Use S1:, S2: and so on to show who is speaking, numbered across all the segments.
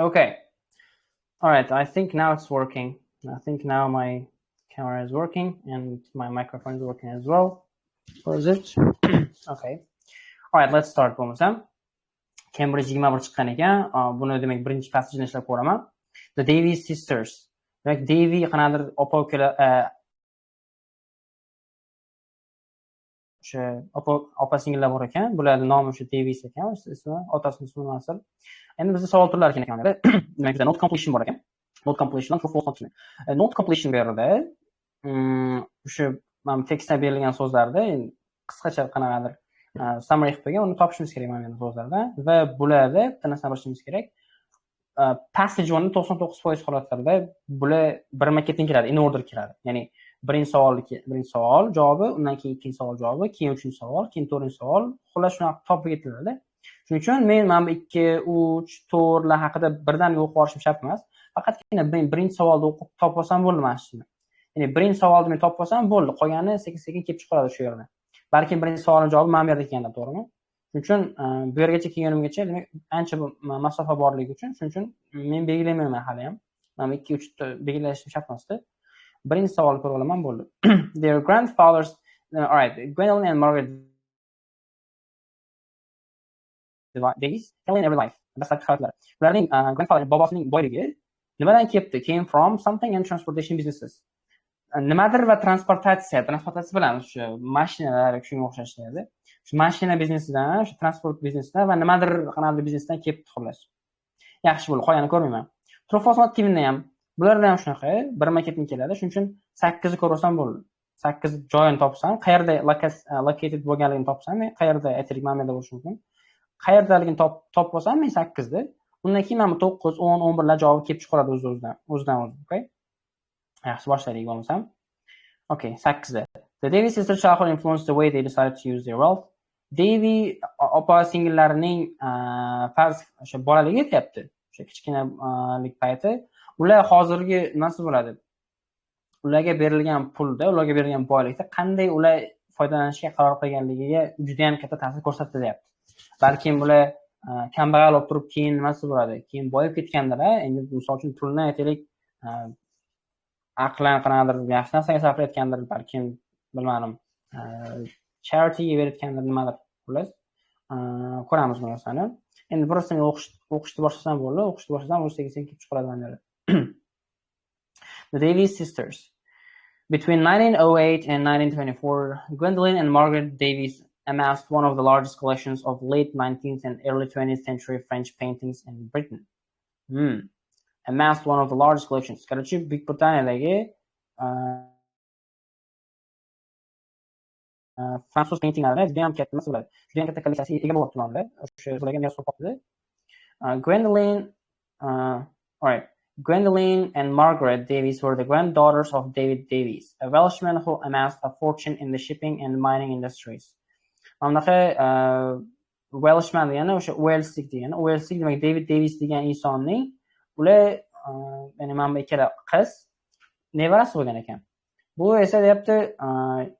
S1: Okay. All right. I think now it's working. I think now my camera is working and my microphone is working as well. Or is it? Okay. All right. Let's start. Bo'lmasam. Cambridge 21 chiqqan ekan. Buni demak birinchi passagini ishlab ko'raman. The Davies sisters. Demak Davy qanaqadir opa-ukalar o'sha opa-singillar bor ekan. Bularning nomi o'sha Davies ekan. Ismi, otasining ismi Nasr. Endi bizda savol turlari ekan. Demak bizda not completion bor ekan. Not completion, true false option. Not completion berildi. O'sha mana tekstda berilgan so'zlarda qisqacha qanaqadir summary qilib qo'ygan, uni topishimiz kerak mana bu so'zlarda va bularda bitta narsani bilishimiz kerak. Passage 1 99% holatlarda bular birma-ketin keladi, in order keladi. Ya'ni birinchi savol javobi, undan keyin ikkinchi savol javobi, keyin uchinchi savol, keyin to'rtinchi savol, xullas shunaqa topib ketiladi. Shuning uchun men mana 2, 3, 4 lar haqida birdan o'qib olishim shart emas. Faqatgina men birinchi savolni o'qib topib olsam bo'ldi mana shu. Ya'ni birinchi savolni men topib olsam bo'ldi, qolgani sekin-sekin kelib chiqadi shu yerdan. Balki birinchi savolning javobi mana bu yerda ekanlar, to'g'rimi? Shuning uchun bu yergacha kelganimgacha demak ancha masofa borligi uchun, shuning uchun men belgilamayman hali ham. Mana 2, 3 belgilashim shart emasdi. Birinchi savolni ko'rib olaman, bo'ldi. Their grandfathers, all right, Gwendolyn and Margaret Davies, telling every life. Ularning grandfather bobosining boyligi nimadan kelibdi? Came from something and transportation businesses. Nimadir va transportatsiya bilamiz, shu mashinalar shunga o'xshashlaydi. Shu mashina biznesidan, shu transport biznesidan va nimadir qanaqadir biznesdan kelibdi xolos. Yaxshi bo'ldi, qolganini ko'rmayman. True false optionda ham bularda ham shunaqa, birma-ketin keladi. Shuning uchun 8 ni ko'rsam bo'ldi. 8 joyini topsam, qayerda located bo'lganligini topsam, men qayerda aytaylik mana bo'lishi mumkin. Qayerdaligini topib olsam men 8 da. Undan keyin mana 9, 10, 11 lar javobi kelib chiqadi o'zidan, okay? Yaxshi boshlaylik bo'lmasam. Okay, 8 da. The Davies sisters childhood influenced the way they decided to use their wealth. Davy opa-singillarining farz o'sha bolaligi aytayapti. O'sha kichkinalik payti ular hozirgi nima bo'ladi? Ularga berilgan pulda, ularga berilgan boylikda qanday ular foydalanishga qaror qilganligiga juda ham katta ta'sir ko'rsatdi deyapti. Balki ular kambag'al bo'lib turib keyin nimasi bo'ladi? Keyin boyib ketgandilar. Endi misol uchun pulni aytaylik aqlan qanaqadir yaxshi narsaga sarflayotgandir, balki bilmadim, charityga berayotgandir, nimadir. Xullas, ko'ramiz bu narsani. Endi просто men o'qishni boshlasam bo'ldi. O'qishni boshlasam o'zbekistonga kelib chiqadi mana yerda. The Davies sisters. Between 1908 and 1924, Gwendolyn and Margaret Davies amassed one of the largest collections of late 19th and early 20th century French paintings in Britain. Amassed one of the largest collections. Короче, Buyuk Britaniyadagi fransuz paintinglarida juda ham katta masala, juda ham katta kolleksiyasiga ega bo'lib turadi. O'sha ularga meros topdi. Gwendolyn and Margaret Davies were the granddaughters of David Davies, a Welshman who amassed a fortune in the shipping and mining industries. Bunaqa Welshman degani o'sha Waleslik degani. Waleslik demak David Davies degan insonning ular ya'ni mana bu ikkala qiz nevarasi bo'lgan ekan. Bu esa deyapti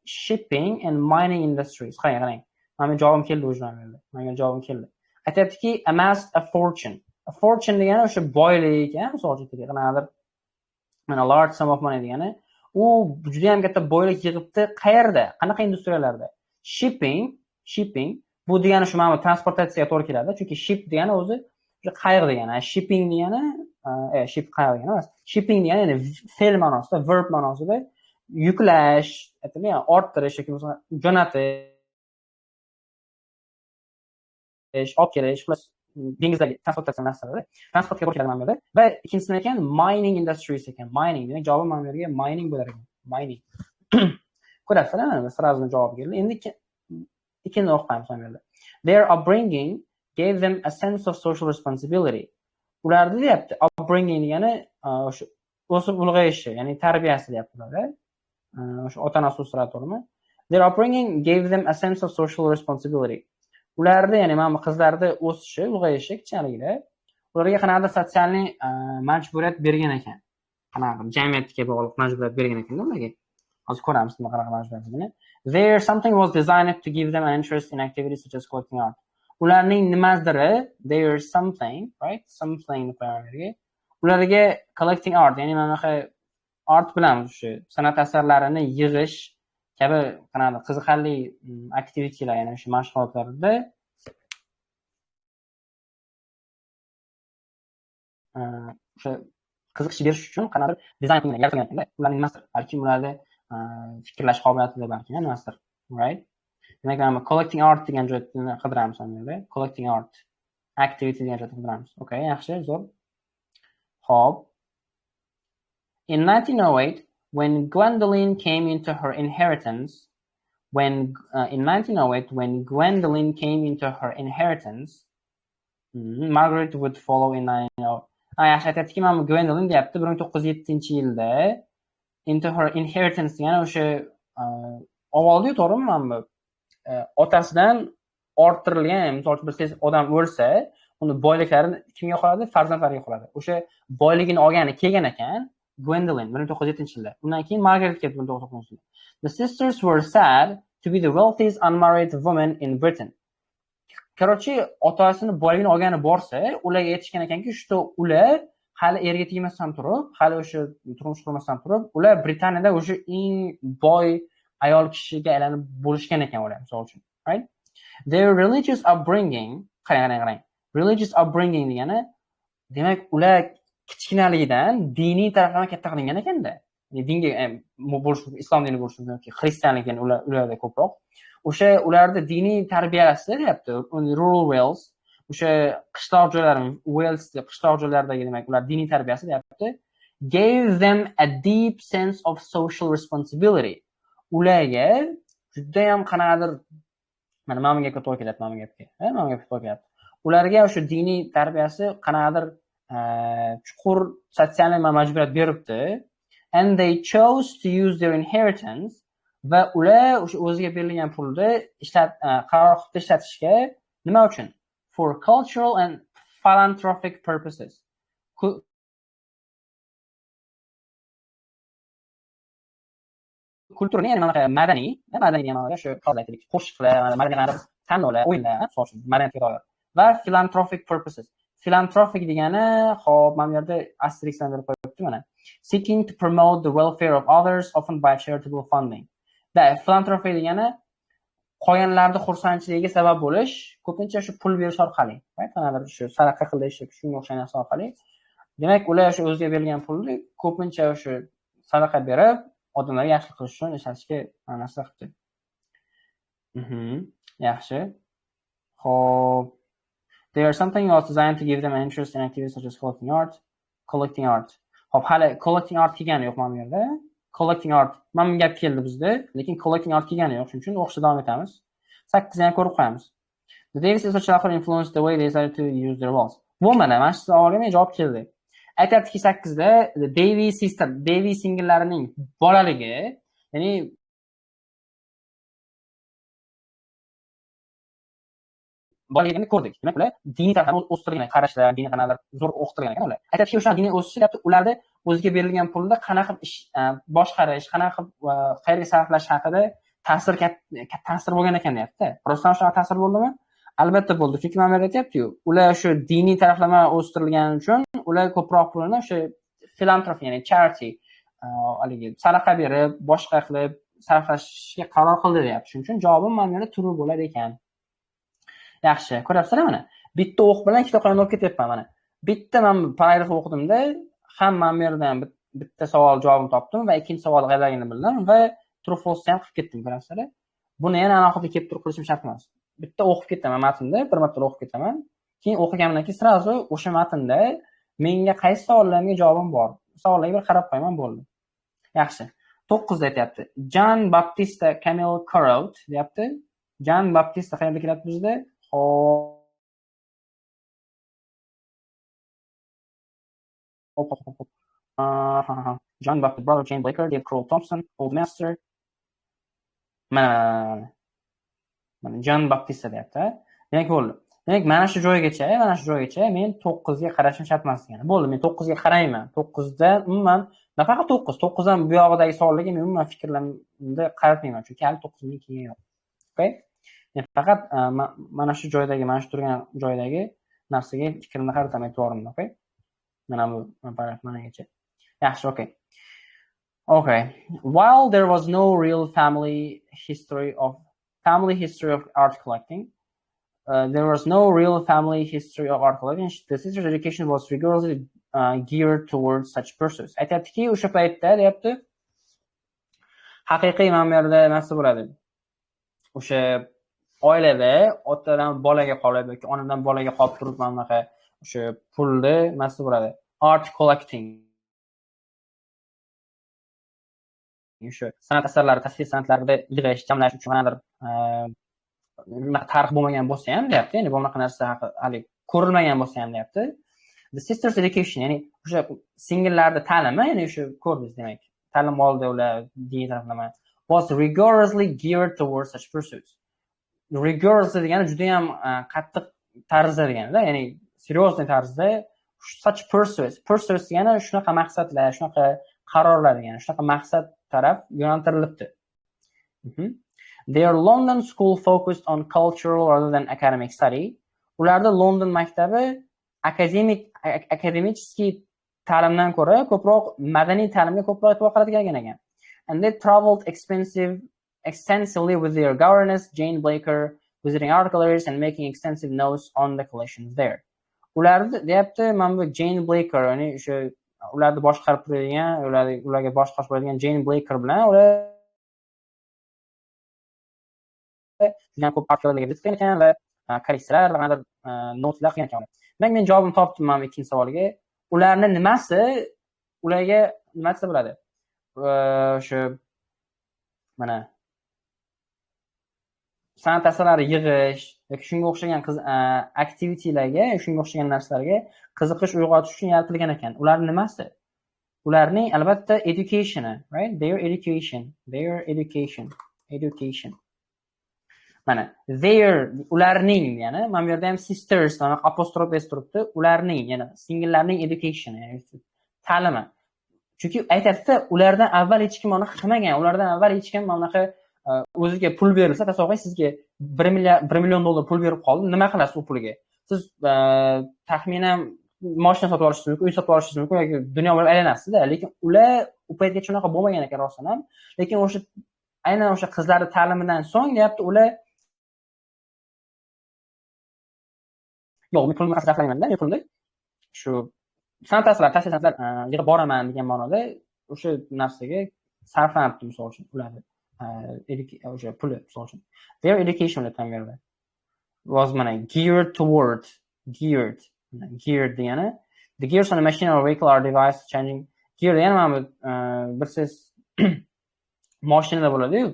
S1: shipping and mining industries. Qarang. Mana javobim keldi o'sha yerda. Menga javobim keldi. Aytayaptiki amassed a fortune. A fortune degani o'sha boylik, misol uchun qanaqadir mana large sum of money degani, u juda ham katta boylik yig'ibdi. Qayerda? Qanaqa industriyalarda? Shipping bu degani shu mana transportatsiyaga to'g'ri keladi, chunki ship degani o'zi qayiq degani. Shipping degani ship qayiq degani emas. Shipping degani ya'ni fe'l ma'nosida, verb ma'nosida yuklash, aytaylik, orttirish yoki bo'lmasa jo'natish, olib kelish, dengizdagi transportatsiya narsalari, transportga to'g'ri keladi mana bu yerda. Va ikkinchisi ekan mining industries ekan. Mining demak javob mana bu yerga mining bo'lar ekan. Mining. Ko'rasizlar, mana sразу javob keldi. Endi ikkini o'qiymiz mana bu yerda. Their upbringing gave them a sense of social responsibility. Ularda deyapti, upbringing degani o'sha o'sib ulg'ayishi, ya'ni tarbiyasi deyapti ular. O'sha ota-onasi o'stiradi, to'g'rimi? Their upbringing gave them a sense of social responsibility. Ularda, ya'ni mana bu qizlarda o'sishi, ulg'ayishi kichikligida ularga qanaqadir sotsial majburiyat bergan ekan. Qanaqadir jamiyatga bog'liq majburiyat bergan ekan ularga. Hozir ko'ramiz nima qanaqa majburiyatligini. There something was designed to give them an interest in activities such as collecting art. ularning nimadir, there's something, right? Something ularga collecting art, ya'ni mana shu art bilamiz, shu san'at asarlarini yig'ish kabi qanaqa qiziqarli aktivitelar, ya'ni shu mashg'ulotlarda o'sha qiziqish berish uchun qanaqadir dizayn qilingan, yaratilgan, ularning nimasidir, balki ularda fikrlash qobiliyatida balki nimasidir, right? Demak, collecting art degan joyni qidiramiz endi. Collecting art activity degan joyni qidiramiz. Okay, yaxshi, zo'r. Xo'p. In 1908, when Gwendolyn came into her inheritance, Margaret would follow in 1908. Yaxshi aytayaptiki, mana Gwendolyn deyapti, 1907-yilda into her inheritance degani o'sha ovoldi-yu, to'g'rimi? Mana bu otasidan orttirilgan, misol uchun siz odam o'lsa, uni boyliklari kimga qoladi? Farzandlariga qoladi. O'sha boyligini olgani kelgan ekan Gwendolyn 1907-yilda. Undan keyin Margaret keldi 1909-yilda. The sisters were sad to be the wealthiest unmarried woman in Britain. Короче, otasini boyligini olgani borsa, ularga aytishgan ekanki, shu ular hali erga tegmasdan turib, hali o'sha turmush qurmasdan turib, ular Britaniyada o'sha eng boy ayol kishiga aylanib bo'lishgan ekan ular, misol uchun, right? Their religious upbringing, qarang. Religious upbringing degani, demak, ular kichkinaligidan diniy taraflama katta qilingan ekanda. Dinga bo'lish, islom dini bo'lish yoki xristianlik, ya'ni ularda ko'proq. O'sha ularda diniy tarbiyasi deyapti. Rural Wales, o'sha qishloq joylar, Wales qishloq joylaridagi demak, ular diniy tarbiyasi deyapti. Gave them a deep sense of social responsibility. Ularga juda ham qanaqadir mana gapga to'g'ri kelyapti. Ularga o'sha diniy tarbiyasi qanaqadir chuqur sotsial majburiyat beribdi. And they chose to use their inheritance, va ular o'sha o'ziga berilgan pulni qaror qilib ishlatishga nima uchun? For cultural and philanthropic purposes. Kulturni, ya'ni mana madaniy ma'noda shu qo'shiqlar, madaniy tanlovlar, o'yinlar, madaniyatga doir va philanthropic purposes. Philanthropic degani, xo'p, mana bu yerda asteriskdan berib qo'yibdi mana. Seeking to promote the welfare of others, often by charitable funding. Philanthropy degani qolganlarning xursandchiligiga sabab bo'lish, ko'pincha shu pul berish orqali, qanaqadir shu sadaqa qilish yoki shunga o'xshagan narsa orqali. Demak, ular shu o'ziga berilgan pulni ko'pincha shu sadaqa berib, odamlarga yaxshilik qilish uchun ishlatishga narsa qildi. Yaxshi. Xo'p. There is something else designed to give them an interest in activities such as collecting art. Xo'p, hali collecting art kelgani yo'q mana bu yerda. Collecting art. Mana bu gap keldi bizda, lekin collecting art kelgani yo'q. Shuning uchun o'qishda davom etamiz. 8ni ham ko'rib qo'yamiz. The Davis Institute influenced the way they decided to use their walls. Bu mana shu savolga javob keldi. Aytayaptiki 8da Davis singillarining bolaligi, ya'ni boligini ko'rdik. Demak, ular diniy tarafdan o'stirgan qarashlar, diniy qanaqadir zo'r o'qitilgan ekan ular. Aytayaptiki, o'sha diniy o'sishi deyapti, ularda o'ziga berilgan pulni qanaqa qilib boshqarish, qanaqa qilib qayerga sarflash haqida katta ta'sir bo'lgan ekan deyapti. Rostdan shunaqa ta'sir bo'ldimi? Albatta bo'ldi. Chunki mana bu yerda aytayapti-ku, ular shu diniy taraflama o'stirilgani uchun ular ko'proq pulni o'sha philanthropy, ya'ni charity, haligi sadaqa berib, boshqa qilib sarflashga qaror qildi deyapti. Shuning uchun javobim mana bu yerda true bo'lar ekan. Yaxshi, ko'ryapsizlar mana. Bitta o'q bilan ikkita qo'yib olib ketyapman mana. Bitta men paragraf o'qidimda, ham mana bu yerdan bitta savol javobini topdim va ikkinchi savol qayerligini bildim va true false ham qilib ketdim, ko'ryapsizlar. Buni yana alohida kelib turib qilishim shart emas. Bitta o'qib ketaman matnda, bir marta o'qib ketaman. Keyin o'qiganimdan keyin sразу o'sha matnda menga qaysi savollarga javobim bor. Savollarga bir qarab qo'yaman, bo'ldi. Yaxshi. 9da aytayapti. John Baptista Camille Corot deyapti. John Baptista qayerda keladi bizda? John Baptist, brother Jane Baker, Dave Crowell Thompson, Old Master. Mana John Baptista deyapti. Demak bo'ldi. Demak, mana shu joygacha men 9 ga qarashim shart emas ekan. Bo'ldi, men 9 ga qarayman. 9 da umuman nafaqat 9 dan bu yog'idagi savollarga men umuman fikrlarimni qaratmayman, chunki hali 9 ming keyin yo'q. Okay? faqat mana shu joydagi, mana shu turgan joydagi narsaga fikrimni qarataman, e'tiborimni, okay? Mana bu managacha. Yaxshi, okay. Okay. While there was no real family history of art collecting, there was no real family history of art collecting. The sister's education was rigorously geared towards such pursuits. Aytayaptiki, o'sha paytda deyapti, haqiqiy mana bu yerda narsa bo'ladi. O'sha oilada otadan bolaga qolib yoki onadan bolaga qolib turib mana bunaqa o'sha pulni narsa bo'ladi. Art collecting. O'sha san'at asarlari, tasvir san'atlarida yig'ish, jamlash uchun qanaqadir tarix bo'lmagan bo'lsa ham deyapti, ya'ni bunaqa narsa hali ko'rilmagan bo'lsa ham deyapti. The sisters education, ya'ni o'sha singillarni ta'limi, ya'ni o'sha ko'rdingiz demak, ta'lim oldi ular din taraflama was rigorously geared towards such pursuits. Rigorously degani juda ham qattiq tarzda degani-da, ya'ni seriozniy tarzda such pursuits degani shunaqa maqsadlar, shunaqa qarorlar degani, shunaqa maqsad taraf yo'naltirilibdi. Their London school focused on cultural rather than academic study. Ularda London maktabi akademический ta'limdan ko'ra ko'proq madaniy ta'limga ko'proq e'tibor qaratgan ekan. And they traveled extensively with their governess Jane Blaker, visiting art galleries and making extensive notes on the collections there. Ularda deyapti, mana bu Jane Blaker, ya'ni o'sha ularni boshqarib turadigan, ularga boshqarish bo'ladigan Jane Blaker bilan ular juda ko'p art galeriyaga bitgan ekan va kolleksiyalar va qanaqadir notlar qilgan ekan. Men javobimni topdim mana ikkinchi savoliga. Ularni nimasi ularga nima desa bo'ladi? O'sha mana san'at asarlari yig'ish yoki shunga o'xshagan aktivitilarga, shunga o'xshagan narsalarga qiziqish uyg'otish uchun yaratilgan ekan. Ularning nimasi? Ularning albatta education, right? Their education. Mana their, ularning, ya'ni mana bu yerda ham sisters, mana apostrof s turibdi, ularning, ya'ni singillarning education, ya'ni ta'limi. Chunki aytadi, ulardan avval hech kim uni qilmagan, ulardan avval hech kim mana bunaqa o'ziga pul berilsa, tasavvur sizga 1 million dollar pul berib qoldi, nima qilasiz u pulga? Siz taxminan mashina sotib olishingiz mumkin, uy sotib olishingiz mumkin yoki dunyo bo'lib aylanasiz-da, lekin ular u paytgacha unaqa bo'lmagan ekan rostdan ham. Lekin o'sha aynan o'sha qizlarning ta'limidan so'ng deyapti, ular yo'q, men pulni masraflayman-da, men pulni shu san'at asarlari, tasvir san'atlar yig'ib boraman degan ma'noda o'sha narsaga sarflanibdi, misol uchun ularni o'sha puli, misol uchun. Their education was mana geared degani, the gears on a machine or vehicle are device changing. Gear degani mana bir siz mashinada bo'ladi-yu,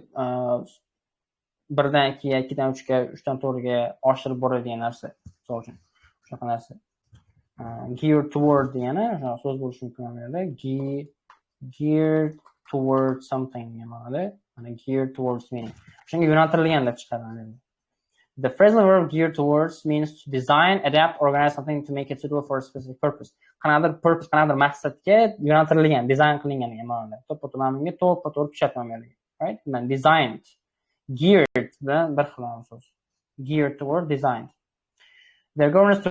S1: birdan 2 ga, 2 dan 3 ga, 3 dan 4 ga oshirib boradigan narsa, misol uchun. Shunaqa narsa. Geared toward degani so'z bo'lishi mumkin ma'noda. Geared toward something ma'noda. Mana geared towards meaning. Shunga yo'naltirilgan deb chiqariladi. The phrasal verb geared towards means to design, adapt, organize something to make it suitable for a specific purpose. Qanaqadir maqsadga yo'naltirilgan, dizayn qilingan degan ma'noda. To'ppa-to'g'ri to'g'ri tushatmayman. Right? Then designed. Geared bilan bir xil so'z. Geared toward, designed. Their governance to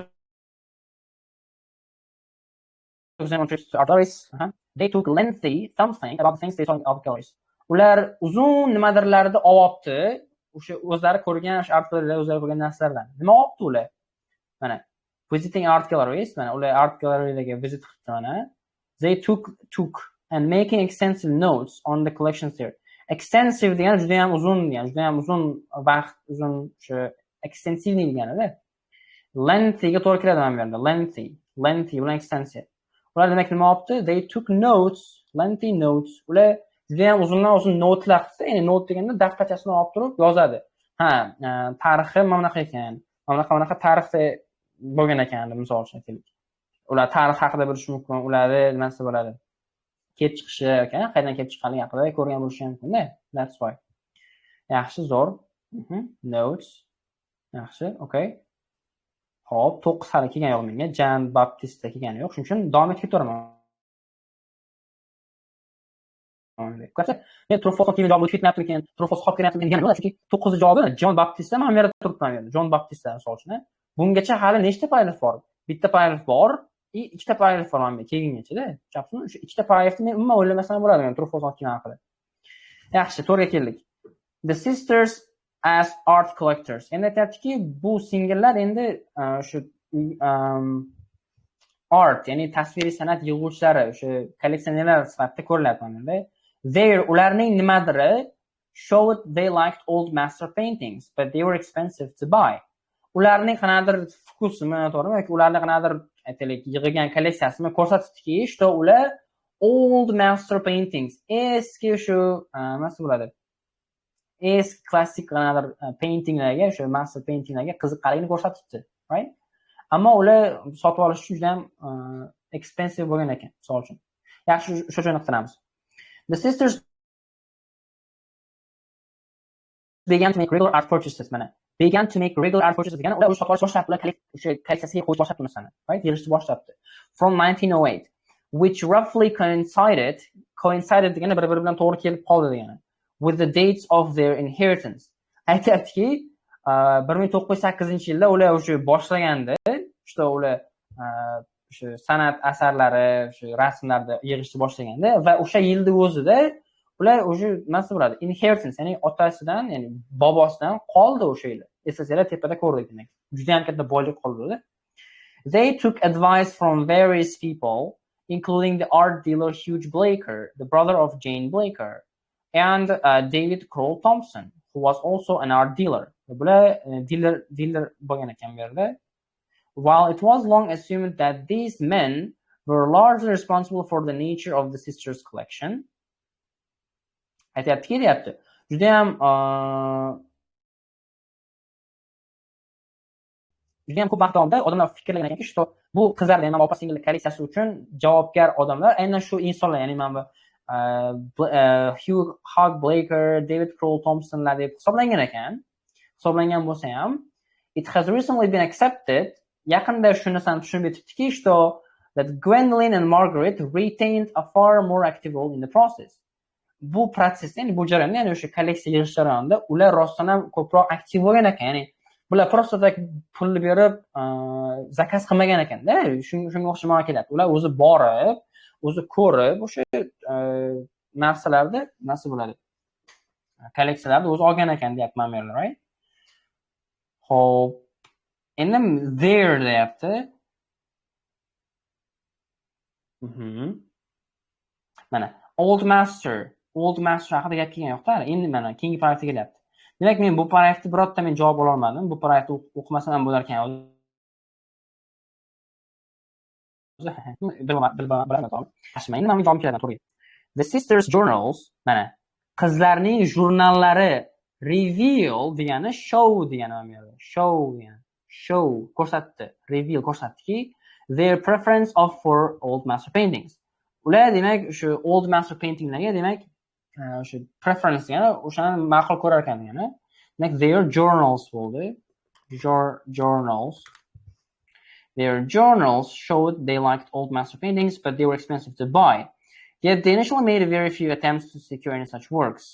S1: they took lengthy something about the things they saw in art galleries. Ular uzun nimadirlarni olibdi, o'sha o'zlari ko'rgan artlardan, o'zlari ko'rgan narsalardan. Nima olibdi ular? Mana visiting art galleries, mana ular art gallerylarga visit qildi mana. They took and making extensive notes on the collections there. Extensive degani juda ham uzun degani, juda ham uzun vaqt, uzun o'sha extensively degani-da. Lengthy ga to'g'ri keladi mana bu yerda. Lengthy bilan extensive. Ular demak nima olibdi? They took notes, lengthy notes. Ular juda ham uzun notlar qilsa, ya'ni not deganda daftarchasini olib turib yozadi. Tarixi mana bunaqa ekan. Mana bunaqa tarixda bo'lgan ekan, misol uchun aytaylik. Ular tarix haqida bilishi mumkin, ularni nimasi bo'ladi? Kelib chiqishi ekan, qayerdan kelib chiqqanligi haqida ko'rgan bo'lishi mumkin-da. That's why. Yaxshi, zo'r. Notes. Yaxshi, okay. Hop, 9 hali kelgan yo'q menga. Jan Baptista kelgani yo'q. Shuning uchun davom etib ketaveraman. Men Truffaut javobi o'tib ketmayapti ekan, Truffaut qolib ketyapti ekan degan chunki 9 javobi Jon Baptista mana bu yerda turibman men. Jon Baptista misolchi. Bungacha hali nechta paragraf bor? Bitta paragraf bor, ikkita paragraf bor mana kelgungacha-da. Tushunibsizmi? O'sha ikkita paragrafni men umuman o'ylamasam bo'ladi men Truffaut haqida. Yaxshi, to'g'riga keldik. The sisters as art collectors. Endi aytayaptiki, bu singillar endi shu art, ya'ni tasviriy san'at yig'uvchilari, o'sha kolleksionerlar sifatida ko'rilyapti menda. Ularning nimadiri showed they liked old master paintings, but they were expensive to buy. Ularning qanaqadir fokusimi, to'g'rimi? Yoki ularning qanaqadir aytaylik yig'ilgan kolleksiyasini ko'rsatdiki, что ular old master paintings, eski shu nima bo'ladi? Eski klassik qanaqadir paintinglarga, o'sha master paintinglarga qiziqqanligini ko'rsatibdi, right? Ammo ular sotib olish uchun juda ham expensive bo'lgan ekan, misol uchun. Yaxshi, shu joyni qidiramiz. The sisters began to make regular art purchases. Mana began to make regular art purchases degani ular sotib olish boshlabdi, ular kolleksiyasiga qo'yish boshlabdi narsani, right? Yig'ishni boshlabdi. From 1908, which roughly coincided degani bir-biri bilan to'g'ri kelib qoldi degani, with the dates of their inheritance. Aytayaptiki, 1908-yilda ular o'sha boshlaganda, işte ular o'sha san'at asarlari, o'sha rasmlarni yig'ishni boshlaganda va o'sha yilning o'zida ular o'sha nima bo'ladi? Inheritance, ya'ni otasidan, ya'ni bobosidan qoldi o'sha yil. Eslasizlar, tepada ko'rdik demak. Juda ham katta boylik qoldi. They took advice from various people, including the art dealer Hugh Blaker, the brother of Jane Blaker, and David Kroll Thompson, who was also an art dealer. Bular dealer bo'lgan ekan bu yerda. While it was long assumed that these men were largely responsible for the nature of the sisters' collection, aytayapti. Juda ham ko'p vaqt davomida odamlar fikrlagan ekanki, что bu qizlar, ya'ni opa singil kolleksiyasi uchun javobgar odamlar aynan shu insonlar, ya'ni mana bu Hugh Blaker, David Kroll Thompsonlar deb hisoblangan ekan. Hisoblangan bo'lsa ham, it has recently been accepted, yaqinda shu narsani tushunib yetibdiki, что that Gwendolyn and Margaret retained a far more active role in the process. Bu protsess, ya'ni bu jarayonda, ya'ni o'sha kolleksiya yig'ish jarayonida ular rostdan ham ko'proq aktiv bo'lgan ekan. Ya'ni bular просто tak pul berib zakaz qilmagan ekanda. Shunga o'xshamoq kelyapti. Ular o'zi borib, o'zi ko'rib, o'sha narsalarni nasi bo'ladi? Kolleksiyalarni o'zi olgan ekan deyapman men, right? Xo'p. Endi there deyapti. Mana old master haqida gap kelgan yo'qda. Endi mana keyingi paragrafga kelyapti. Demak, men bu paragrafni birorta men javob ola olmadim. Bu paragrafni o'qimasam ham bo'lar ekan. The sisters journals, mana qizlarning jurnallari reveal degani show degani ham yo'q. Show ko'rsatdi, reveal ko'rsatdiki, their preference for old master paintings. Ular demak shu old master paintinglarga demak shu preference degani o'shani ma'qul ko'rar ekan degani. Demak their journals bo'ldi. Their journals showed they liked old master paintings, but they were expensive to buy. Yet they initially made very few attempts to secure any such works.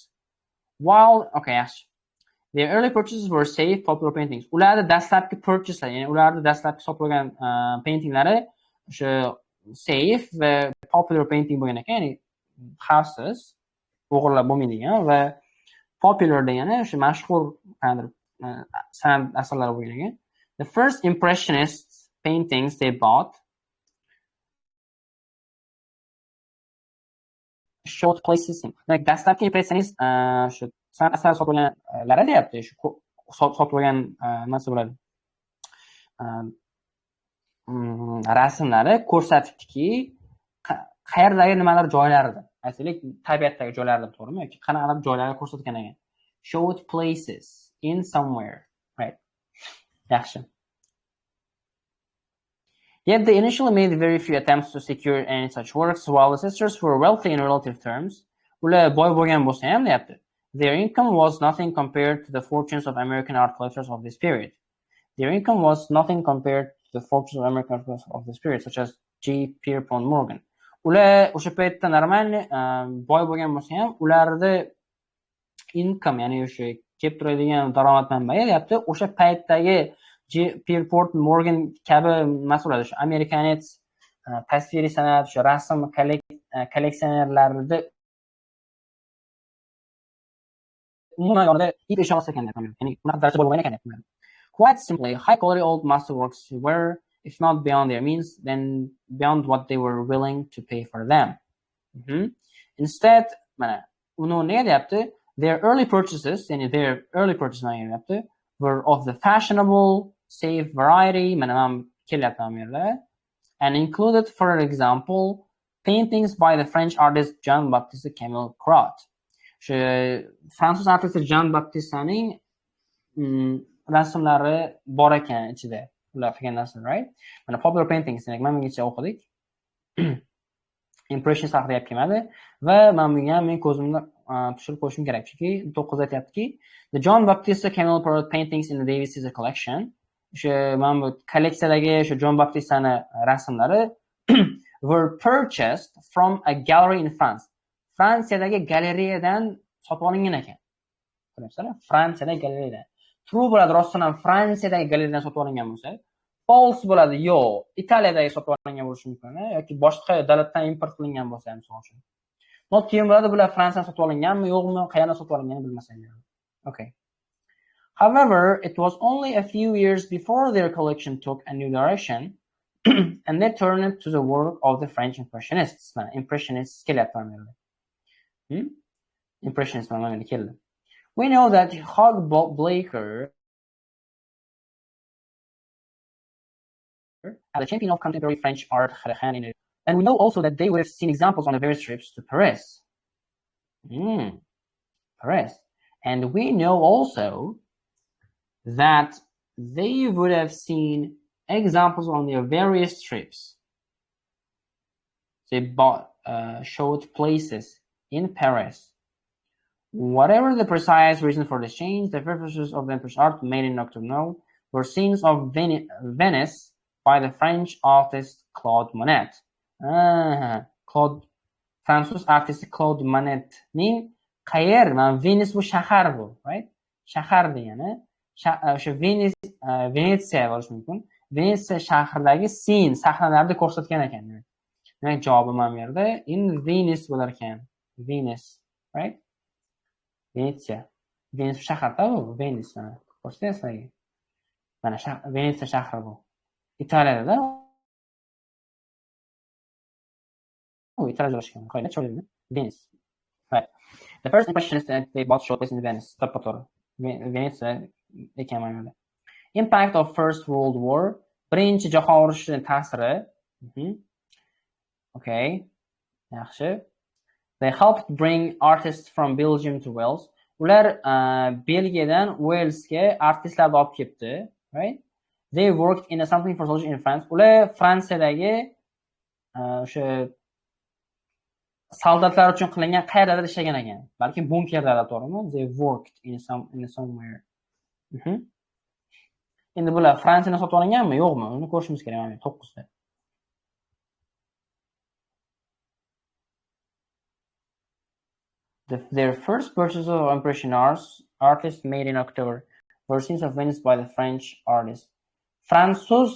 S1: Their early purchases were safe, popular paintings. Ularda dastlabki purchaselar, ya'ni ularda dastlabki sotilgan paintinglari o'sha safe va popular painting bo'lgan ekan, ya'ni xavfsiz, o'g'irlab bo'lmaydigan va popular degani o'sha mashhur san'at asarlari bo'lgan ekan. The first impressionist paintings they bought showed places in. Like dastlabki impressionist shu san'at asarlari sotganlari deyapti. Shu sotgan nima bo'ladi? Rasmlari ko'rsatibdiki, qayerdagi nimalar joylarida. Aytaylik, tabiatdagi joylarda, to'g'rimi? Yoki qanaqadir joylarga ko'rsatgan ekan. Showed places in somewhere, right? Yaxshi. Yet they initially made very few attempts to secure any such works, while the sisters were wealthy in relative terms. Ular boy bo'lgan bo'lsa ham deyapti. Their income was nothing compared to the fortunes of American art collectors of this period. ular o'sha paytda normal boy bo'lgan bo'lsa ham ularni income, ya'ni o'sha kelib turadigan daromad manbai deyapti, o'sha paytdagi Pierpont Morgan kabi mas'ullar, o'sha Amerikanets tasviriy san'at, o'sha rasm kolleksionerlarida umuman yonida ip eshog'i ekan, ya'ni unaqa daraja bo'lmagan ekan. Quite simply, high quality old masterworks were, if not beyond their means, then beyond what they were willing to pay for them. Instead, mana uni nega deyapti? Their early purchases, ya'ni their early purchases deyapti, were of the fashionable, safe variety, mana ham kelyapti bu yerda, and included, for example, paintings by the French artist Jean-Baptiste Camille Corot. O'sha fransuz artisti Jean-Baptistening rasmlari bor ekan ichida. Ular qilgan narsa, right? Mana popular paintings, demak mana bungacha o'qidik. Impressions haqida gap kelmadi va men bunga ko'zimni tushirib qo'yishim kerak, chunki 9 aytayaptiki, the Jean-Baptiste Camille Corot paintings in the David Caesar collection, o'sha mana bu kolleksiyadagi o'sha Jean-Baptistani rasmlari were purchased from a gallery in France. Fransiyadagi galereyadan sotib olingan ekan. Ko'ryapsizlar? Fransiyadagi galereyadan. True bo'ladi, rostdan ham Fransiyadagi galeriyadan sotib olingan bo'lsa, false bo'ladi, yo'q, Italiyadagi sotib olingan bo'lishi mumkin, yoki boshqa davlatdan import qilingan bo'lsa ham, misol uchun. Not keyin bo'ladi, bular Fransiyadan sotib olinganmi, yo'qmi, qayerdan sotib olinganini bilmasangiz. Okay. However, it was only a few years before their collection took a new direction and they turned to the work of the French Impressionists. Impressionists kelyapti. Impressionists mana keldi. We know that Hugh Blaker, as a champion of contemporary French art, had a hand in it. And we know also that they would have seen examples on the various trips to Paris. Paris. And we know also that they would have seen examples on their various trips. They showed places in Paris. Whatever the precise reason for this change, the purposes of the Empress art made in Nocturnal were scenes of Venice by the French artist Claude Monet. Fransuz artisti Claude Monetning qayer? Venice bu shahar bu, right? Shahar degani o'sha Venetsiya bo'lishi mumkin. Venetsiya shahridagi scene, sahnalarni ko'rsatgan ekan. Demak, javobi mana bu yerda in Venice bo'lar ekan. Venice, right? Venetsiya. Venice shaharda bu, Venice mana. Ko'rsatayapsizmi? Mana Venetsiya shahri bu. Italiyada. Italiyada joylashgan. Qo'yda cho'lida. Venice. Right. The first impression is that they both showed place in Venice. To'g'ri. Venetsiya ekan mana. Impact of First World War. Birinchi jahon urushining ta'siri. Okay. Yaxshi. They helped bring artists from Belgium to Wales. Ular Belgiyadan Walesga artistlarni olib kelibdi, right? They worked in something for soldiers in France. Ular Fransiyadagi o'sha soldatlar uchun qilingan qayerdadir ishlagan ekan. Balki bunkerlarda, to'g'rimi? They worked in somewhere. Endi bular Fransiyadan sotib olinganmi, yo'qmi? Uni ko'rishimiz kerak mana 9 da. Their first purchases of Impression artists made in October were scenes of Venice by the French artist. Fransuz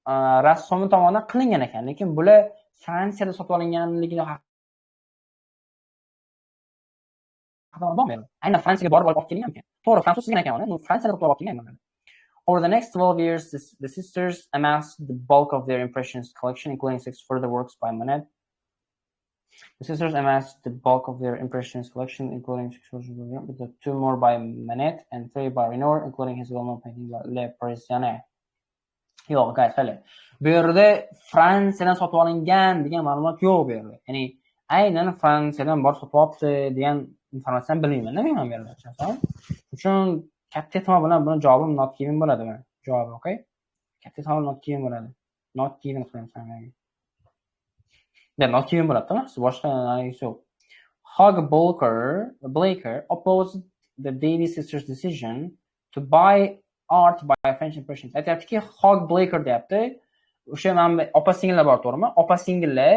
S1: rassomi tomonidan qilingan ekan, lekin bular Fransiyada sotib olinganligini haqida bilmayman. Aynan Fransiyaga borib olib kelgan ekan. To'g'ri, fransuz qilgan ekan uni, Fransiyada sotib olib kelgan. Over the next 12 years, the sisters amassed the bulk of their Impressionist collection, including 6 further works by Monet. The sisters amassed the bulk of their Impressionist collection, including 6 works with 2 more by Manet and 3 by Renoir, including his well-known painting Les Parisiennes. Yo'q, guys, hali. Bu yerda Fransiyadan sotib olingan degan ma'lumot yo'q bu yerda. Ya'ni aynan Fransiyadan borib sotib olibdi degan informatsiyani bilmayman-da men bu yerda. Uchun katta ehtimol bilan buni javobim not given bo'ladi. Javob, okay? Katta ehtimol not given bo'ladi. Not given qilyapman. Not given bo'ladi, to'g'rimi? Boshqa analysis yo'q. Hugh Blaker opposed the Davies sisters' decision to buy art by French Impressionists. Aytayaptiki, Hugh Blaker deyapti. O'sha mana opa-singillar bor, to'g'rimi? Opa-singillar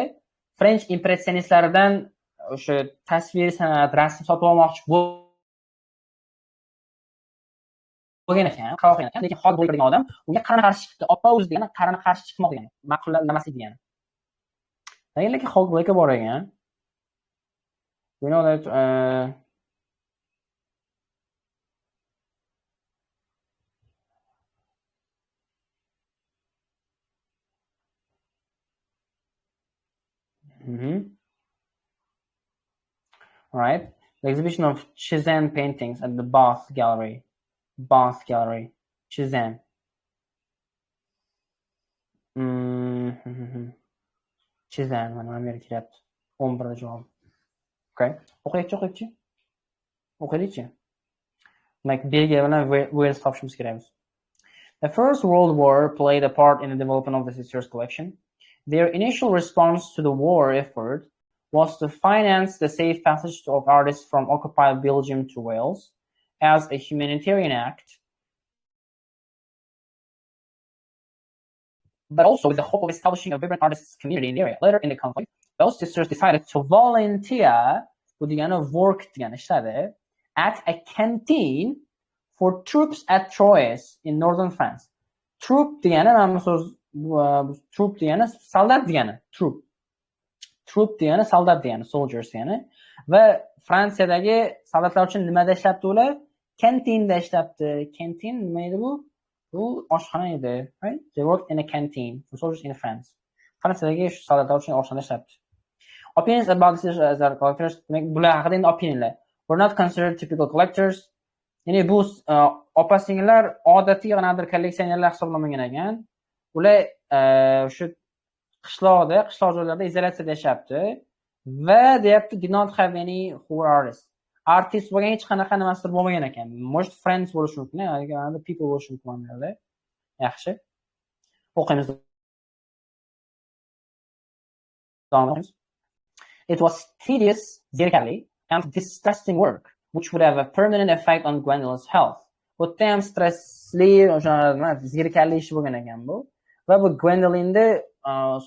S1: French impressionistlaridan o'sha tasviriy san'at, rasm sotib olmoqchi bo'lgan ekan, qilgan ekan. Lekin Hog degan odam unga qarama-qarshi chiqdi. Oppose degani qarama-qarshi chiqmoq degani, ma'qullamaslik degani. Lekin Hog bor ekan. You know that right? The exhibition of Cézanne paintings at the Bath Gallery. Cézanne. Cézanne mana meni kelyapti. 11 javob. Okay. O'qiylik-chi. Like Belgiya bilan Wales topishimiz kerak. The First World War played a part in the development of the sisters' collection. Their initial response to the war effort was to finance the safe passage of artists from occupied Belgium to Wales as a humanitarian act, but also with the hope of establishing a vibrant artists community in the area. Later in the conflict, those sisters decided to volunteer with the work at a canteen for troops at Troyes in northern France. Troop degani mana so'z troop degani soldat degani, troop degani soldat degani, soldiers degani. Va Fransiyadagi soldatlar uchun nimada ishlabdi ular? Kantinda ishlabdi. Kantin nima edi bu? Bu oshxona edi, right? They worked in a canteen for soldiers in France. Fransiyadagi shu soldatlar uchun oshxona ishlabdi. Opinions about this as our collectors, bular haqida endi opinionlar. Were not considered typical collectors. Ya'ni bu opa-singillar odatiy qanadir kolleksionerlar hisoblanmagan ekan. Ular shu qishloq joylarda izolyatsiyada yashabdi va deyapti did not have any who were artists. Artist bo'lgan hech qanaqa nimasi bo'lmagan ekan. Most friends bo'lishi mumkin, other people bo'lishi mumkin. Yaxshi. O'qiymiz. It was tedious, zerikarli, and disgusting work, which would have a permanent effect on Gwendolyn's health. O'ta ham stressli, zerikarli ish bo'lgan ekan bu. Va bu Gwendolynni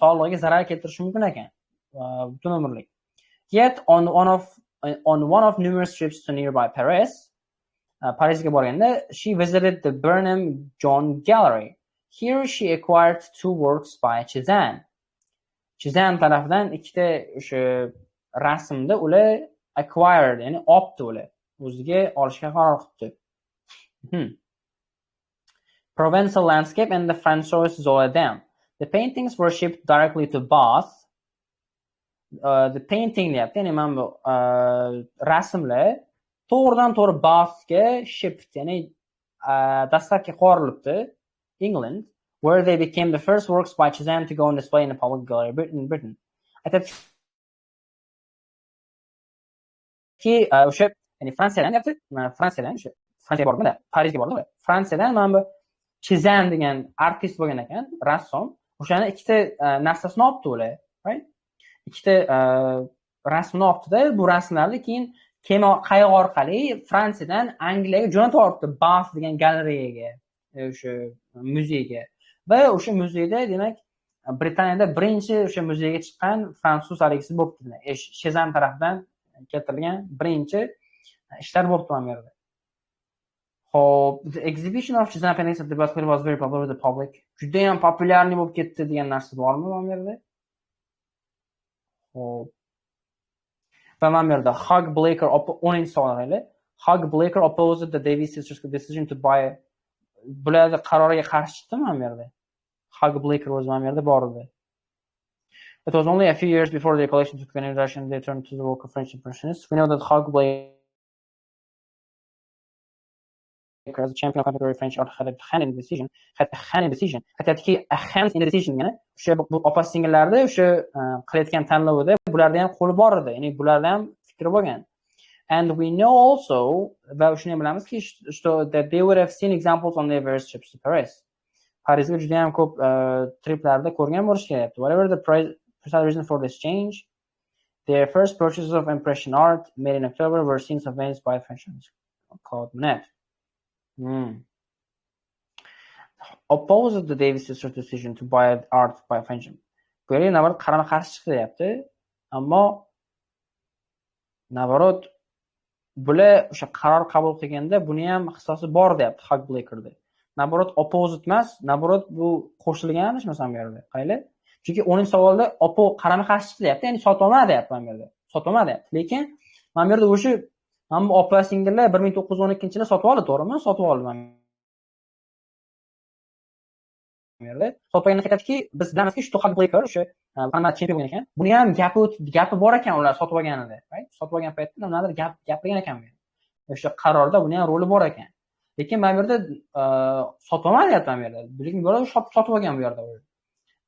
S1: sog'lig'iga zarar keltirishi mumkin ekan. Butun umrlik. Yet on one of numerous trips to nearby Paris, Parisga borganda, she visited the Burnham John Gallery. Here she acquired two works by Cézanne. Cézanne tarafidan ikkita o'sha rasmni ular acquired, ya'ni olibdi ular. O'ziga olishga qaror qilibdi. Provençal landscape and the François Zola Dam. The paintings were shipped directly to Bath. The painting deyapti, ya'ni mana bu rasmlar to'g'ridan-to'g'ri Bathga shipped, ya'ni dastlabki qo'rilibdi, England, where they became the first works by Cézanne to go on display in a public gallery in Britain. O'sha ya'ni Fransiyadan deyapti, Fransiyaga bordim-da, Parijga bordim. Fransiyadan mana bu Cézanne degan artist bo'lgan ekan, rassom. O'shani ikkita narsasini olibdi ular, right? Ikkita rasmni olibdi-da, bu rasmlarni keyin kema qayiq orqali Fransiyadan Angliyaga jo'natib yuboribdi, Bath degan galeriyaga, o'sha muzeyga. Va o'sha muzeyda, demak, Britaniyada birinchi o'sha muzeyga chiqqan fransuz haligisi bo'libdi. Cézanne tarafidan keltirilgan birinchi ishlar bo'libdi mana bu yerda. The exhibition of Cézanne paintings at the Bath Gallery was very popular with the public. Juda ham populyarli bo'lib ketdi degan narsa bormi mana bu yerda? Va mana bu yerda Hug Blaker 10-sonali Hug Blaker opposed the Davies sisters' decision to buy. Bularga qaroriga qarshi chiqdi mana bu yerda. Hug Blaker o'zi mana bu yerda bor edi. It was only a few years before the collection took an introduction they turned to the work of French Impressionists. We know that Hug Blaker as a champion of contemporary French art had a hand in the decision. Hattoki a hand in the decision, ya'ni o'sha bu opa-singillarda o'sha qilayotgan tanlovida bularda ham qo'li bor edi. Ya'ni bularda ham fikri bo'lgan. And we know also, va shuni bilamizki, that they would have seen examples on their various trips to Paris. Parisga juda ham ko'p triplarda ko'rgan bo'lish kerak. Whatever the precise reason for this change, their first purchases of impression art made in October were scenes of Venice by French Claude Monet. Opposed the Davies sisters' decision to buy art by French. Bu yerga navbat qarama-qarshi chiqdi deyapti. ammo navorot bular o'sha qaror qabul qilganda buni ham hissosi bor deyapti Haq Blakerda. Navorot opposite emas, navorot bu qo'shilgan adashmasam bu yerda. Qayli? Chunki 10-savolda qarama qarshi chiqdi deyapti, ya'ni sotolma deyapti mana bu yerda. Sotolma deyapti. Lekin mana bu yerda o'sha mana bu opa singillar 1912-yilda sotib oldi, to'g'rimi? Sotib oldi mana bu yerda. Sotgandan aytadiki, biz bilamizki, shu Haq Blaker o'sha qanday chempion bo'lgan ekan. Buni ham gapi bor ekan ular sotib olganida, right? Sotib olgan paytda nimadir gapirgan ekan bu. O'sha qarorda buni ham roli bor ekan. Lekin mana bu yerda sotib olmadi deyapti mana bu yerda. Lekin bu yerda sotib olgan bu yerda.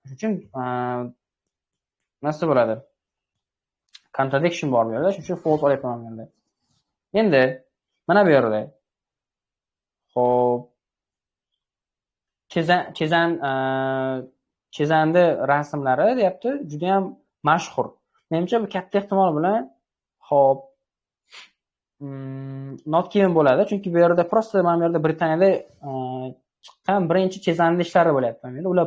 S1: Shuning uchun nasıl bo'ladi? Contradiction bor bu yerda. Shuning uchun false olyapman bu yerda. Endi mana bu yerda. Xo'p. Chezanni rasmlari deyapti, juda ham mashhur. Menimcha bu katta ehtimol bilan xo'p not keyin bo'ladi, chunki bu yerda prosta mana bu yerda Britaniyada chiqqan birinchi Chezanni ishlari bo'lyapti. Ular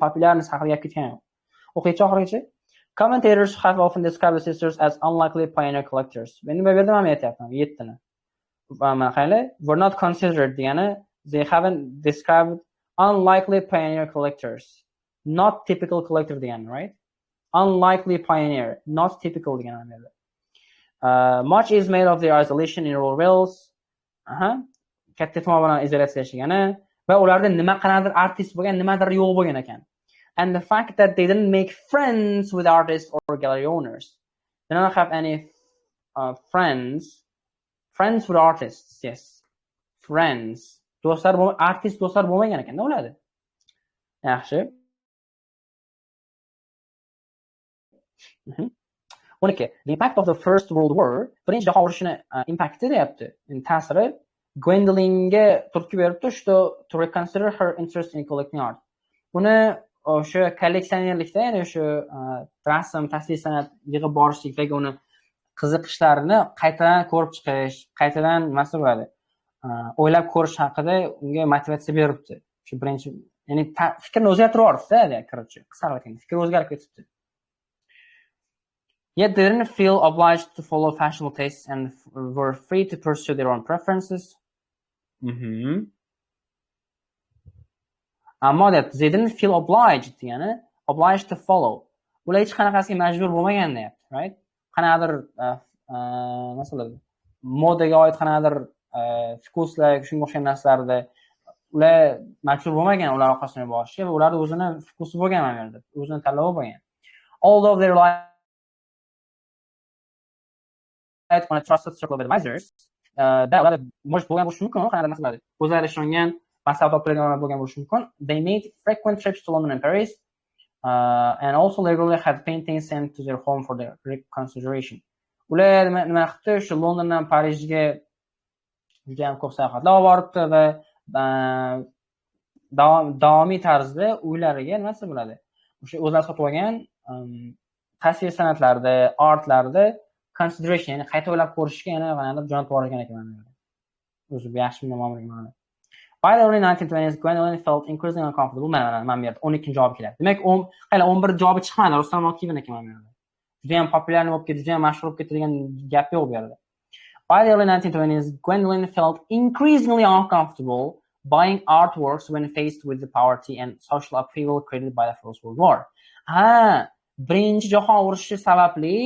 S1: populyarность haqida gap ketgan yo'q. O'qiychi oxirigacha. Commentators have often described the sisters as unlikely pioneer collectors. Endi bu yerda men aytyapman 7 ni. Mana qayli were not considered degani they haven't described unlikely pioneer collectors. Not typical collector degani, right? Unlikely pioneer, not typical degani. Much is made of their isolation in rural Wales. Katta ehtimol bilan izolyatsiyalashgani va ularda nima qanadir artist bo'lgan, nimadir yo'q bo'lgan ekan. And the fact that they didn't make friends with artists or gallery owners. They don't have any friends with artists, yes. Friends. Do'stlar artist do'stlar bo'lmagan ekan, nima bo'ladi? Yaxshi. 12. The impact of the First World War, birinchi jahon urushini impacti deyapti. Ta'siri Gwendolynga turtki beribdi to reconsider her interest in collecting art. Buni o'sha kolleksionerlikda, ya'ni o'sha rasm, tasvir san'at yig'ib borishlikdagi uni qiziqishlarini qaytadan ko'rib chiqish, qaytadan nima bo'ladi? O'ylab ko'rish haqida unga motivatsiya beribdi. Shu birinchi, ya'ni fikrni o'zgartirib yuboribdi-da, kiruvchi. Qisqaroq aytganda, fikr o'zgarib ketibdi. Yet they didn't feel obliged to follow fashionable tastes and were free to pursue their own preferences. Ammo they didn't feel obliged, ya'ni obliged to follow. Ular hech qanaqasiga majbur bo'lmagan deyapti, right? Qanaqadir masalan modaga oid qanaqadir fikrlar, shunga o'xshagan narsalarda ular majbur bo'lmagan ular orqasidan borishga va ularning o'zini fikri bo'lgan mana bu yerda, o'zini tanlovi bo'lgan. Although they relied on a trusted circle of advisors, da ular bo'lgan bo'lishi mumkin, qanaqadir masalan o'zlari ishongan maslahat topilgan bo'lgan bo'lishi mumkin. They made frequent trips to London and Paris, and also regularly had paintings sent to their home for their reconsideration. Ular nima qildi? Shu Londondan Parijga juda ham ko'p sayohatlar olib boribdi va davomiy tarzda uylariga nimasi bo'ladi? O'sha o'zlari sotib olgan tasvir san'atlarida, artlarda consideration, ya'ni qayta o'ylab ko'rishga yana qanaqadir jo'natib yuborgan ekan. O'zi bu yaxshi muammo. By the early 1920s, Gwendolyn felt increasingly uncomfortable. Mana bu yerda 12-javob keladi. Demak, 11-javobi chiqmadi. Rustam Okiyev ekan mana bu yerda. Juda ham populyar bo'lib ketdi, juda ham mashhur bo'lib ketadigan gap yo'q bu yerda. By the early 1920s, Gwendolyn felt increasingly uncomfortable buying artworks when faced with the poverty and social upheaval created by the First World War. Birinchi jahon urushi sababli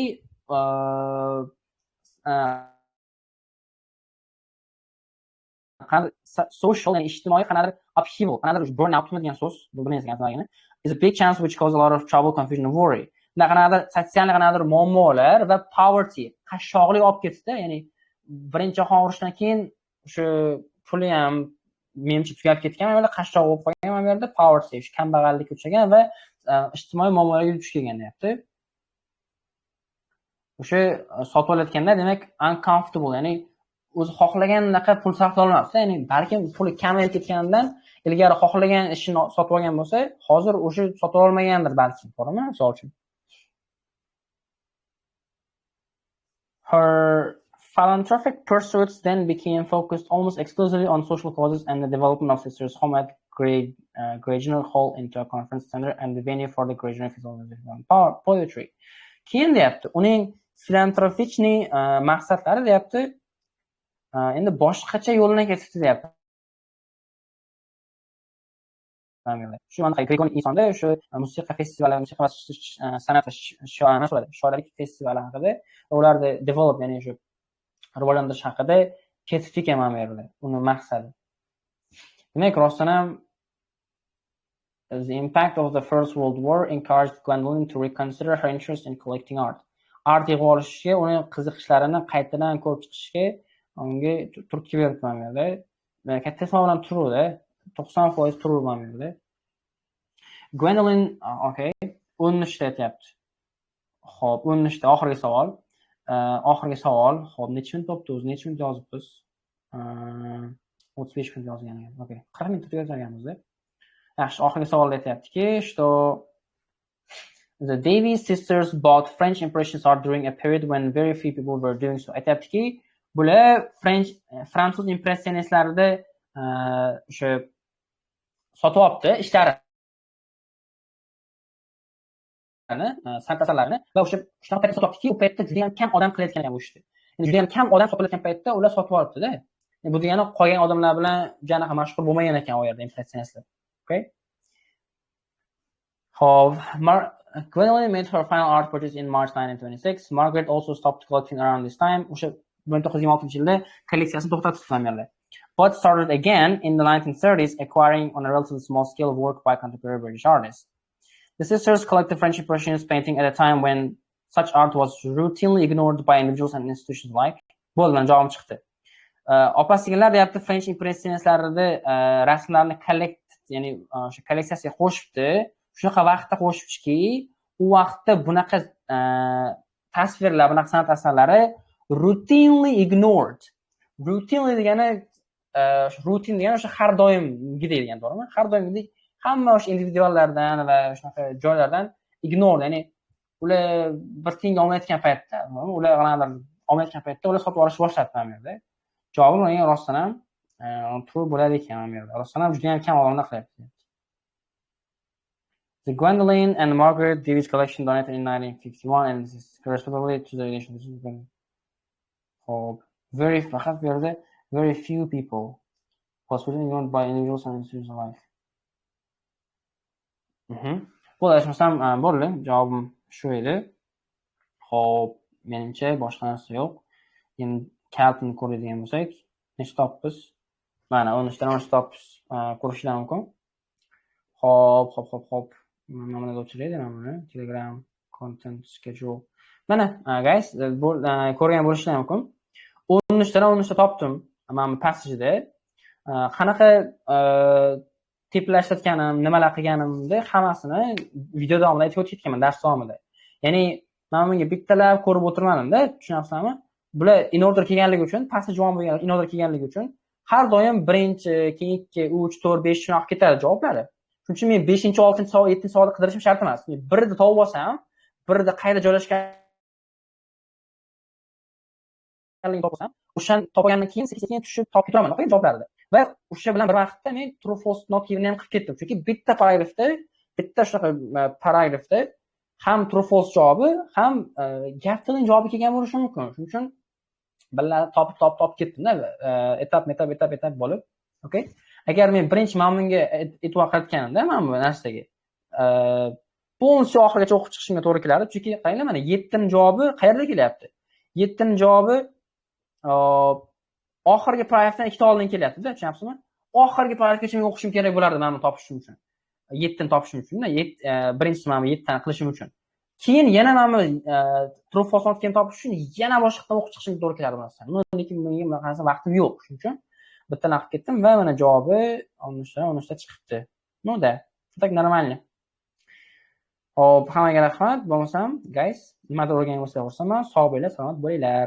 S1: social and ijtimoiy qanaqadir upheaval, qanaqadir burnout degan so'z, bu bilmaysiz is a big chance which causes a lot of trouble, confusion and worry. Qanaqadir sotsial qanaqadir muammolar va poverty, qashshoqlik olib ketdi, ya'ni birinchi jahon urushidan keyin o'sha puli ham menimcha tugab ketgan, mana qashshoq bo'lib qolgan, mana bu yerda poverty, o'sha kambag'allikka uchragan va ijtimoiy muammolarga duch kelgan deyapti. O'sha sotib olayotganda demak uncomfortable, ya'ni o'zi xohlaganaqa pul sarflay olmasdi, ya'ni balkim puli kamayib ketganidan ilgari xohlagan ishini sotib olgan bo'lsa, hozir o'sha sotib olmagandir balki, to'g'rimi? Misol uchun. Her philanthropic pursuits then became focused almost exclusively on social causes and the development of Sisters' home at Grosvenor Hall into a conference center and the venue for the Grosvenor Festival of Poetry. keyin deyapti uning filantrofichniy maqsadlari deyapti endi boshqacha yo'ldan ketibdi deyapti. Shu anaqa Grigornik insonda o'sha musiqa festivali, musiqa va san'at shoirlik festivali haqida ularni develop, ya'ni shu rivojlantirish haqida ketibdi ekan mana bu yerda uni maqsadi. Demak, rostdan ham the impact of the First World War encouraged Gwendolyn to reconsider her interest in collecting art. Art yig'ib olishga, uni qiziqishlarini qaytadan ko'rib chiqishga unga turtki berdi mana bu yerda. Katta ehtimol bilan turuvdi, 90% turur mana bu yerda. Gwendolyn, okay, 13 aytyapti. Xo'p, 13 oxirgi savol. Xo'p, necha minut topdi o'zi? Necha minut yozibmiz? 35 minut yozgan ekan. Okay, 40 minut yozganmiz-da. Yaxshi, oxirgi savolda aytyaptiki, что the Davies sisters bought French impressionist art during a period when very few people were doing so. Aytyaptiki, bular fransuz impressionistlarida o'sha sotib olibdi ishlarini, san'at asarlarini va o'sha shunaqa paytda sotib olibdiki, u paytda juda ham kam odam qilayotgan ekan bu ishni. Endi juda ham kam odam sotilayotgan paytda ular sotib olibdi-da. Bu degani qolgan odamlar bilan janaqa mashhur bo'lmagan ekan u yerda impressionistlar. Okay? Gwendolyn made her final art purchase in March 1926. Margaret also stopped collecting around this time. O'sha 1926-yilda kolleksiyasini to'xtatib qo'yganlar. But started again in the 1930s, acquiring on a relatively small scale work by contemporary British artists. The sisters collected French Impressionist painting at a time when such art was routinely ignored by individuals and institutions alike. Bo'lgan javobim chiqdi. Opa-singillar deyapti, French Impressionistlarida rasmlarni ya'ni o'sha kolleksiyasiga qo'shibdi. Shunaqa vaqtda qo'shibdiki, u vaqtda bunaqa tasvirlar, bunaqa san'at asarlari routinely ignored. Routinely degani rutin degani o'sha har doimgidek degan, to'g'rimi? Har doimgidek hamma o'sha individuallardan va shunaqa joylardan ignore, ya'ni ular bir tiyin olmayotgan paytda, ular olmayotgan paytda ular sotib olishni boshladi mana bu yerda. Javobi menga rostdan ham to'g'ri bo'ladi ekan mana bu yerda. Rostdan ham juda ham kam odamlar qilyapti. The Gwendolyn and Margaret Davies collection donated in 1951 and this is correspondingly to the edition. Faqat bu yerda very few people possibly owned by individuals and institutions alike. Bu adashmasam bo'ldi. Javobim shu edi. Xo'p, menimcha boshqa narsa yo'q. Endi kaltni ko'radigan bo'lsak, nechta topmiz? Mana 13 dan 13 topmiz. Ko'rishlar mumkin. Xo'p. Mana deb o'chiraydi mana Telegram content schedule. Mana guys, bu ko'rgan bo'lishingiz mumkin. 13 dan 13 topdim. Mana passagida qanaqa tiplashtirganim, nimalar qilganimni hammasini video davomida aytib o'tganman dars davomida. Ya'ni men bunga bittalab ko'rib o'tirmadim-da, tushunyapsizmi? Bular in order kelganligi uchun, passage javob bo'lganligi, in order kelganligi uchun har doim birinchi, keyin 2, 3, 4, 5 shunaqa ketadi javoblari. Shuning uchun men 5-chi, 6-chi savol, 7-chi savolni qidirishim shart emas. Birida topib olsam, birida qayerda joylashganligini topsam, o'shani topgandan keyin sekin tushib topib ketaman, o'qing javoblarni. Va o'sha bilan bir vaqtda men true false not given ham qilib ketdim. Chunki bitta shunaqa paragrafda ham true false javobi, ham gap tilning javobi kelgan bo'lishi mumkin. Shuning uchun birlar topib ketdim-da, etap bo'lib. Okay? Agar men birinchi bunga e'tibor qaratganimda mana bu narsaga polniy oxirigacha o'qib chiqishimga to'g'ri kelardi. Chunki qaranglar, mana 7ning javobi qayerda kelyapti? 7ning javobi oxirgi paragrafdan 2 ta oldin kelyapti-da, tushunyapsizmi? Oxirgi paragrafgacha men o'qishim kerak bo'lardi mana buni topishim uchun. 7ni topishim uchun-da, birinchisi mana 7 tani qilishim uchun. Keyin yana mana true false not keyin topish uchun yana boshqadan o'qib chiqishim to'g'ri kelardi bu narsani. Lekin menga bunaqasi vaqtim yo'q, shuning uchun bittadan qilib ketdim va mana javobi 13 ta chiqibdi. Ну да, так нормально. Hop, hammaga rahmat. Bo'lmasam, guys, nimadir o'rgangan bo'lsangiz, sog' bo'linglar, salomat bo'linglar.